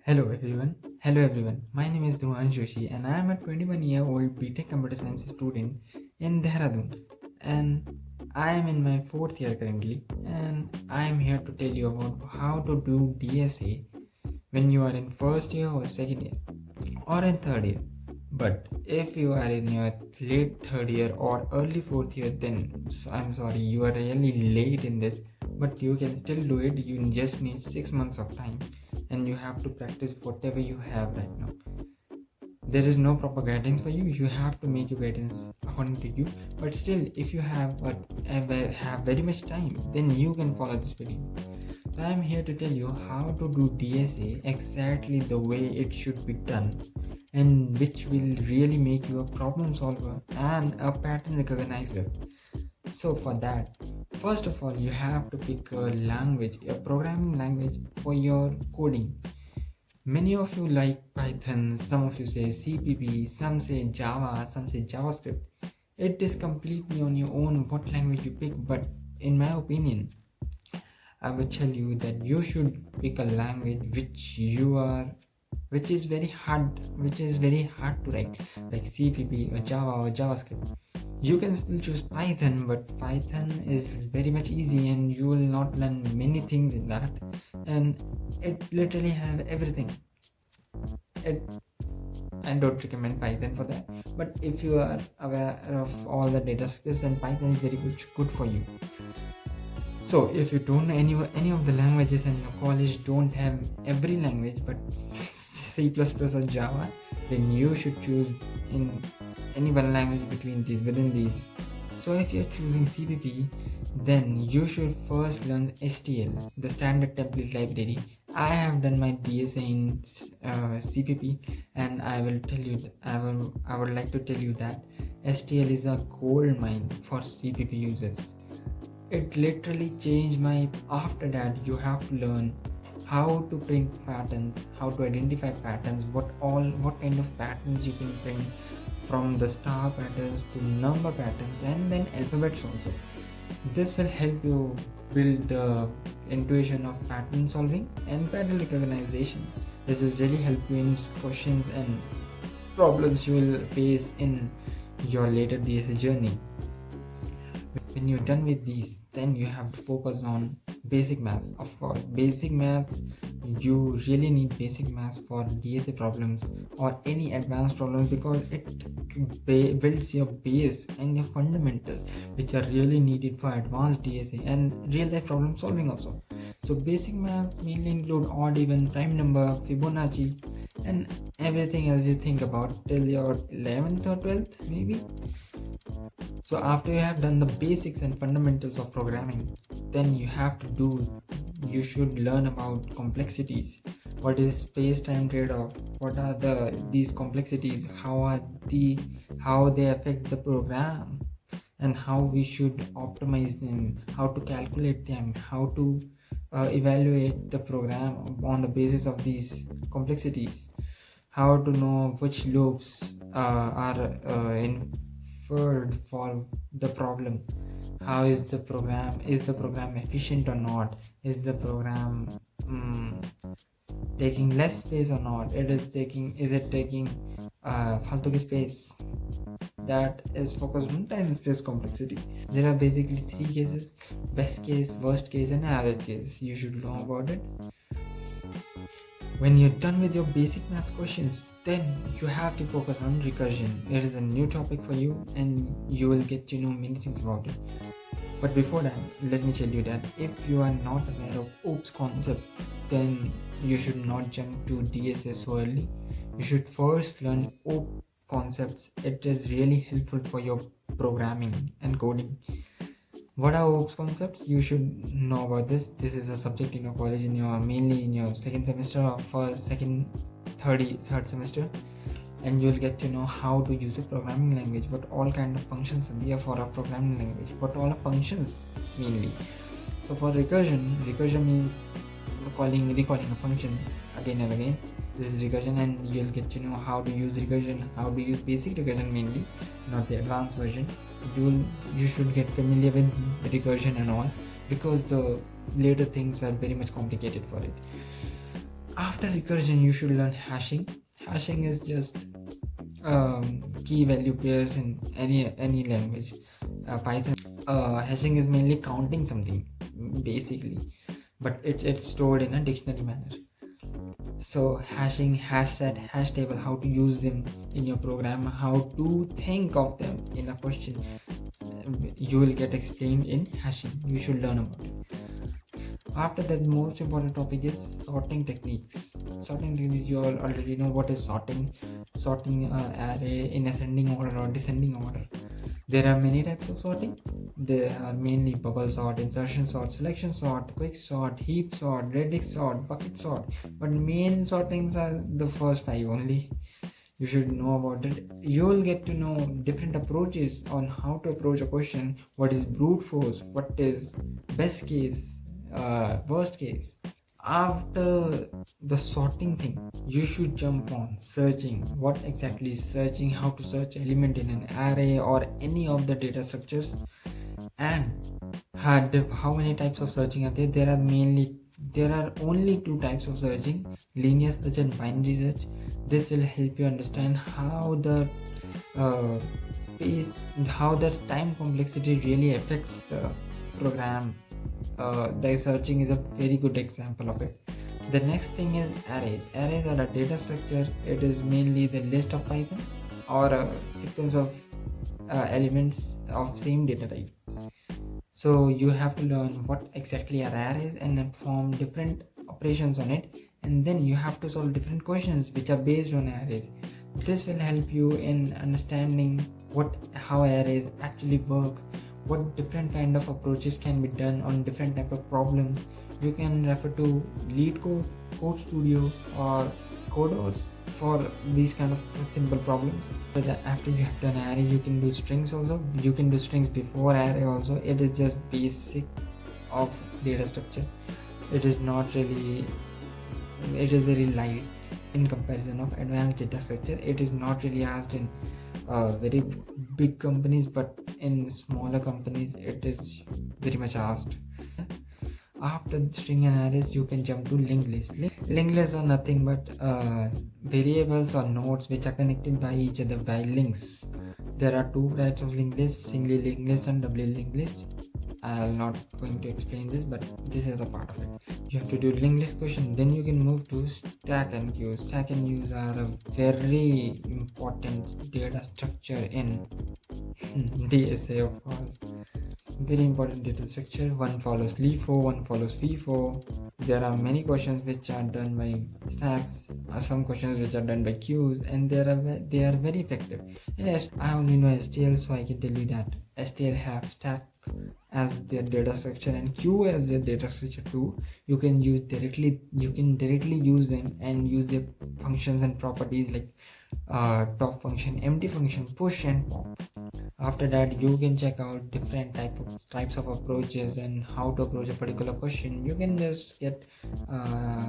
Hello everyone. My name is Dhruvan Joshi and I am a 21-year-old B.Tech Computer Science student in Dehradun, and I am in my 4th year currently, and I am here to tell you about how to do DSA when you are in first year or second year or in third year. But if you are in your late third year or early fourth year, then I'm sorry, you are really late in this, but you can still do it. You just need 6 months of time and you have to practice whatever you have right now. There is no proper guidance for you have to make your guidance according to you, but still, if you have very much time, then you can follow this video. So I am here to tell you how to do DSA exactly the way it should be done, and which will really make you a problem solver and a pattern recognizer. So for that, first of all, you have to pick a language, a programming language for your coding. Many of you like Python, some of you say CPP, some say Java, some say JavaScript. It is completely on your own what language you pick, but in my opinion, I would tell you that you should pick a language which is very hard to write, like CPP or Java or JavaScript. You can still choose Python, but Python is very much easy and you will not learn many things in that, and it literally have everything. I don't recommend Python for that, but if you are aware of all the data structures, then Python is very good for you. So if you don't know any of the languages and your college don't have every language but C++ or Java, then you should choose in any one language within these. So if you're choosing CPP, then you should first learn STL, the standard template library. I have done my DSA in CPP, and I would like to tell you that STL is a gold mine for CPP users. It literally changed after that you have to learn how to print patterns, how to identify patterns, what kind of patterns you can print, from the star patterns to number patterns, and then alphabets also. This will help you build the intuition of pattern solving and pattern recognition. This will really help you in questions and problems you will face in your later DSA journey. When you're done with these, then you have to focus on basic maths. Of course, basic maths, you really need basic maths for DSA problems or any advanced problems, because it builds your base and your fundamentals, which are really needed for advanced DSA and real life problem solving also. So basic maths mainly include odd, even, prime number, Fibonacci, and everything else you think about till your 11th or 12th maybe. So after you have done the basics and fundamentals of programming, then you should learn about complexities. What is space-time trade-off? What are these complexities? How they affect the program, and how we should optimize them, how to calculate them, how to evaluate the program on the basis of these complexities, how to know which loops are inferred for the problem, how is the program efficient or not, is the program taking less space or not, is it taking faltu ki space. That is focused on time and space complexity. There are basically 3 cases: best case, worst case, and average case. You should know about it. When you're done with your basic math questions, then you have to focus on recursion. It is a new topic for you and you will get to know many things about it. But before that, let me tell you that if you are not aware of OOPS concepts, then you should not jump to DSA so early. You should first learn OOPS concepts. It is really helpful for your programming and coding. What are OOPS concepts? You should know about this. This is a subject in your college, mainly in your second semester or third semester, and you'll get to know how to use a programming language, what all kind of functions are there for a programming language, what all are functions mainly. So for recursion means recalling a function again and again. This is recursion, and you'll get to know how to use recursion, how to use basic recursion mainly, not the advanced version. You should get familiar with recursion and all, because the later things are very much complicated for it. After recursion, you should learn hashing. Hashing is just key value pairs in any language. Python hashing is mainly counting something basically, but it's stored in a dictionary manner. So hashing, hash set, hash table, how to use them in your program, how to think of them in a question, you will get explained in hashing. You should learn about it. After that, the most important topic is sorting techniques. Sorting techniques, you all already know what is sorting. Sorting array in ascending order or descending order. There are many types of sorting. There are mainly bubble sort, insertion sort, selection sort, quick sort, heap sort, radix sort, bucket sort. But main sortings are the first 5 only. You should know about it. You will get to know different approaches on how to approach a question. What is brute force? What is best case? Worst case. After the sorting thing, you should jump on searching. What exactly is searching? How to search element in an array or any of the data structures, and how many types of searching are there? There are only 2 types of searching: linear search and binary search. This will help you understand how the space, how the time complexity really affects the program. The searching is a very good example of it. The next thing is arrays. Arrays are a data structure. It is mainly the list of Python or a sequence of elements of same data type. So you have to learn what exactly are arrays and then perform different operations on it, and then you have to solve different questions which are based on arrays. This will help you in understanding how arrays actually work, what different kind of approaches can be done on different type of problems. You can refer to Lead Code, Code Studio, or Codos for these kind of simple problems. But after you have done array, you can do strings also. You can do strings before array also. It is just basic of data structure. It is very light in comparison of advanced data structure. It is not really asked in very big companies, but in smaller companies it is very much asked. After string and arrays, you can jump to linked lists. Linked lists are nothing but variables or nodes which are connected by each other by links. There are 2 types of linked lists: singly linked list and doubly linked list. I'm not going to explain this, but this is a part of it. You have to do linked list question, then you can move to stack and queues. Stack and queues are a very important data structure in DSA, of course. Very important data structure. One follows LIFO, one follows FIFO. There are many questions which are done by stacks, some questions which are done by queues, and they are very effective. Yes, I only know STL, so I can tell you that STL have stack as their data structure and queue as their data structure too. You can directly use them and use their functions and properties like top function, empty function, push and pop. After that, you can check out different types of approaches and how to approach a particular question. You can just get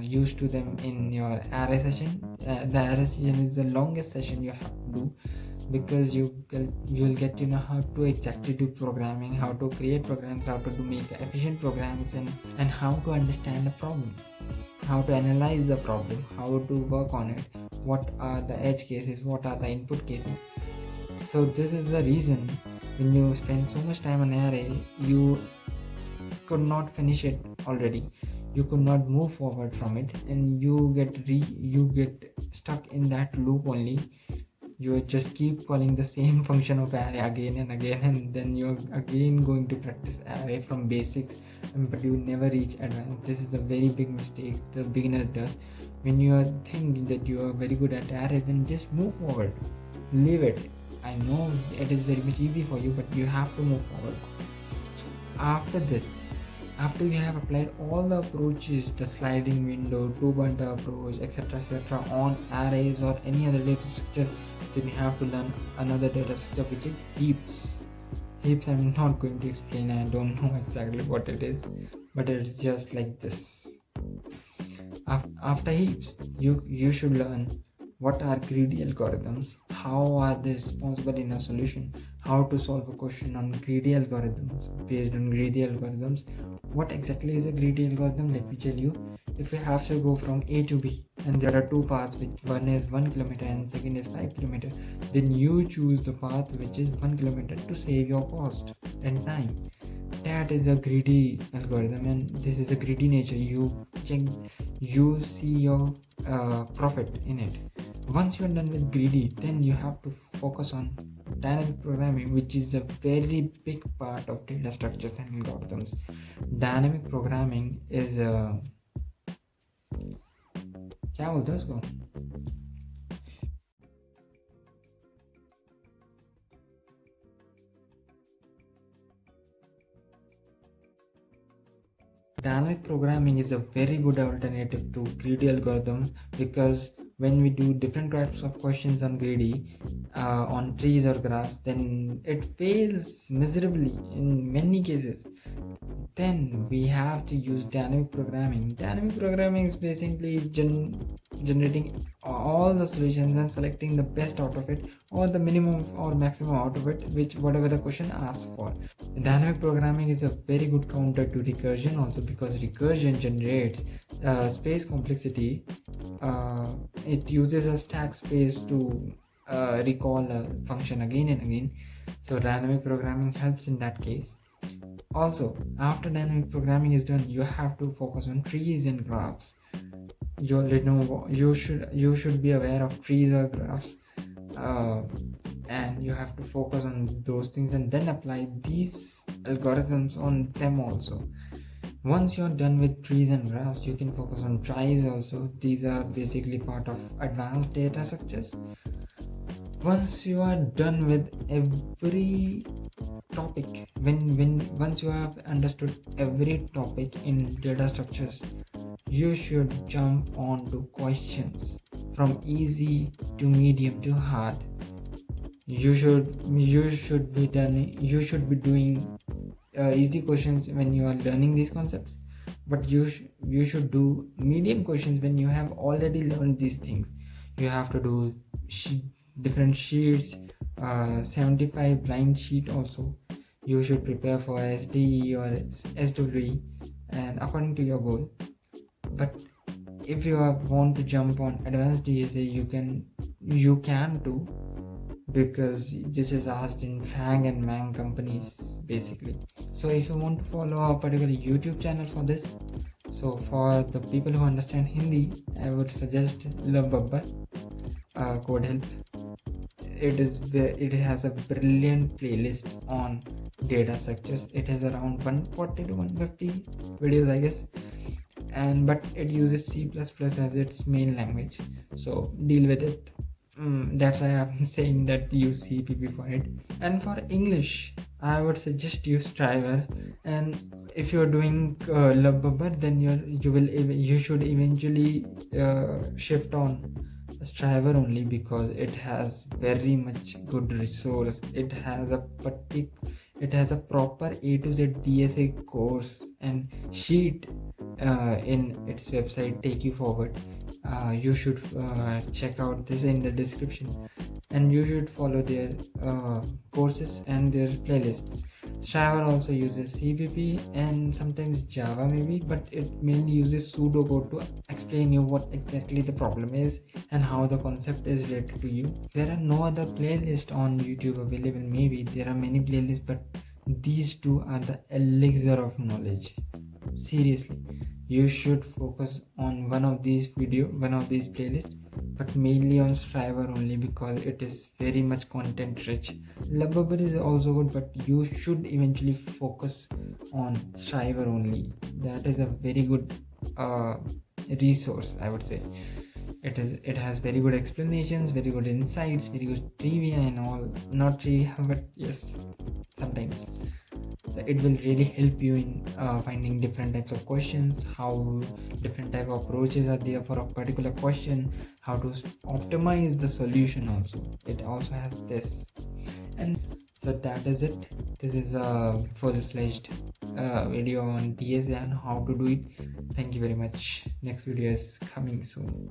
used to them in your array session. The array session is the longest session you have to do, because you'll get to know how to exactly do programming, how to create programs, how to make efficient programs, and how to understand a problem, how to analyze the problem, how to work on it, what are the edge cases, what are the input cases. So this is the reason when you spend so much time on array, you could not finish it already. You could not move forward from it, and you get stuck in that loop only. You just keep calling the same function of array again and again, and then you're again going to practice array from basics, but you never reach advanced. This is a very big mistake the beginner does. When you think that you are very good at array, then just move forward, leave it. I know it is very much easy for you, but you have to move forward. After you have applied all the approaches, the sliding window, two-pointer approach, etc., on arrays or any other data structure, then you have to learn another data structure, which is heaps. Heaps I'm not going to explain. I don't know exactly what it is, but it's just like this. After heaps, you should learn what are greedy algorithms, how are they responsible in a solution, how to solve a question on greedy algorithms, based on greedy algorithms. What exactly is a greedy algorithm? Let me tell you. if you have to go from A to B and there are two paths, which one is 1 kilometer and second is 5 kilometer, then you choose the path which is 1 kilometer to save your cost and time. That is a greedy algorithm, and this is a greedy nature. You see your profit in it. Once you are done with greedy, then you have to focus on dynamic programming, which is a very big part of data structures and algorithms. Dynamic programming is क्या बोलते हैं उसको? Dynamic programming is a very good alternative to greedy algorithm, because when we do different types of questions on greedy, on trees or graphs, then it fails miserably in many cases. Then we have to use dynamic programming. Dynamic programming is basically generating all the solutions and selecting the best out of it, or the minimum or maximum out of it, which whatever the question asks for. Dynamic programming is a very good counter to recursion also, because recursion generates space complexity. It uses a stack space to recall a function again and again. So dynamic programming helps in that case. Also, after dynamic programming is done, you have to focus on trees and graphs. You should be aware of trees or graphs, and you have to focus on those things and then apply these algorithms on them also. Once you're done with trees and graphs, you can focus on tries also. These are basically part of advanced data structures. Once you are done with every topic, once you have understood every topic in data structures, you should jump on to questions from easy to medium to hard. You should be doing easy questions when you are learning these concepts, but you should do medium questions when you have already learned these things. You have to do different sheets, 75 line sheet also. You should prepare for SDE or SWE, and according to your goal. But if you want to jump on advanced DSA, you can too, because this is asked in FANG and MANG companies basically. So if you want to follow a particular YouTube channel for this, so for the people who understand Hindi, I would suggest Love Babbar Code Help. It has a brilliant playlist on data structures. It has around 140 to 150 videos, I guess, but it uses C++ as its main language, so deal with it. That's why I'm saying that use CPP for it. And for English, I would suggest use Striver. And if you're doing Love Babbar, then you should eventually shift on Striver only, because it has very much good resource. It has a proper A to Z DSA course and sheet in its website, take you forward. You should check out this in the description, and you should follow their courses and their playlists. Striver also uses CPP and sometimes Java maybe, but it mainly uses pseudocode to explain you what exactly the problem is and how the concept is related to you. There are no other playlists on YouTube available. Maybe there are many playlists, but these two are the elixir of knowledge. Seriously, you should focus on one of these playlists, but mainly on Striver only, because it is very much content rich. Love Babbar is also good, but you should eventually focus on Striver only. That is a very good resource, I would say. It has very good explanations, very good insights, very good trivia and all. Not trivia, but yes, sometimes. So it will really help you in finding different types of questions, how different type of approaches are there for a particular question, how to optimize the solution also. It also has this. And so that is it. This is a full-fledged video on DSA and how to do it. Thank you very much. Next video is coming soon.